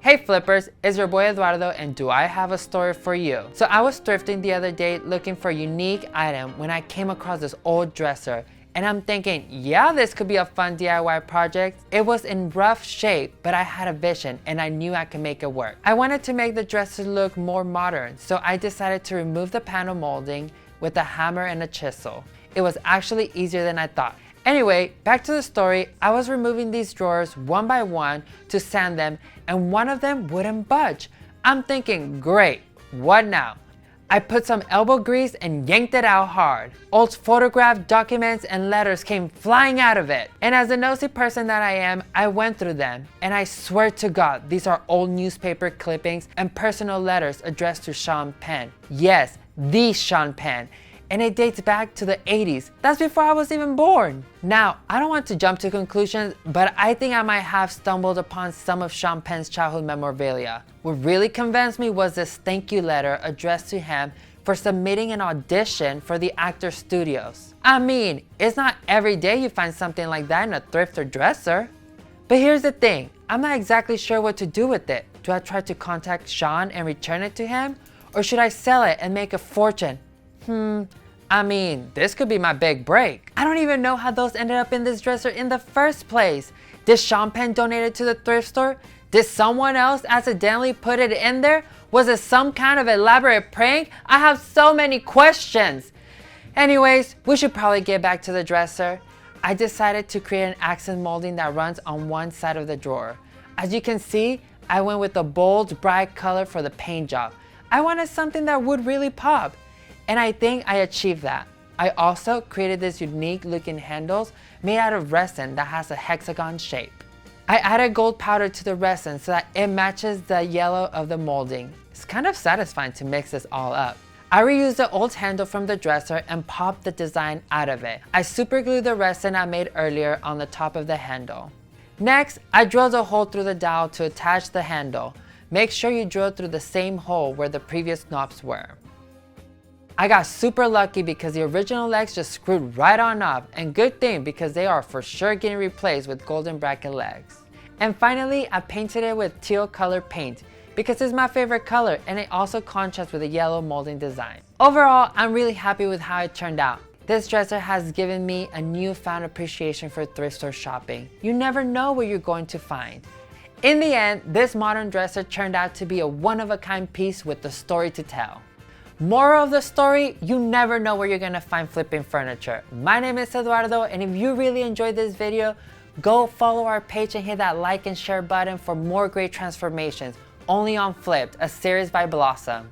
Hey flippers, it's your boy Eduardo and do I have a story for you. So I was thrifting the other day looking for a unique item when I came across this old dresser and I'm thinking, yeah, this could be a fun DIY project. It was in rough shape, but I had a vision and I knew I could make it work. I wanted to make the dresser look more modern, so I decided to remove the panel molding with a hammer and a chisel. It was actually easier than I thought. Anyway, back to the story. I was removing these drawers one by one to sand them and one of them wouldn't budge. I'm thinking, great, what now? I put some elbow grease and yanked it out hard. Old photograph, documents, and letters came flying out of it. And as a nosy person that I am, I went through them. And I swear to God, these are old newspaper clippings and personal letters addressed to Sean Penn. Yes, the Sean Penn. And it dates back to the 80s. That's before I was even born. Now, I don't want to jump to conclusions, but I think I might have stumbled upon some of Sean Penn's childhood memorabilia. What really convinced me was this thank you letter addressed to him for submitting an audition for the Actors Studios. I mean, it's not every day you find something like that in a thrift or dresser. But here's the thing, I'm not exactly sure what to do with it. Do I try to contact Sean and return it to him? Or should I sell it and make a fortune? I mean, this could be my big break. I don't even know how those ended up in this dresser in the first place. Did Sean Penn donate it to the thrift store? Did someone else accidentally put it in there? Was it some kind of elaborate prank? I have so many questions. Anyways, we should probably get back to the dresser. I decided to create an accent molding that runs on one side of the drawer. As you can see, I went with a bold, bright color for the paint job. I wanted something that would really pop. And I think I achieved that. I also created this unique looking handles made out of resin that has a hexagon shape. I added gold powder to the resin so that it matches the yellow of the molding. It's kind of satisfying to mix this all up. I reused the old handle from the dresser and popped the design out of it. I super glued the resin I made earlier on the top of the handle. Next, I drilled a hole through the dowel to attach the handle. Make sure you drill through the same hole where the previous knobs were. I got super lucky because the original legs just screwed right on off, and good thing because they are for sure getting replaced with golden bracket legs. And finally, I painted it with teal color paint because it's my favorite color and it also contrasts with the yellow molding design. Overall, I'm really happy with how it turned out. This dresser has given me a newfound appreciation for thrift store shopping. You never know what you're going to find. In the end, this modern dresser turned out to be a one-of-a-kind piece with a story to tell. Moral of the story, you never know where you're gonna find flipping furniture. My name is Eduardo, and if you really enjoyed this video, go follow our page and hit that like and share button for more great transformations only on Flipped, a series by Blossom.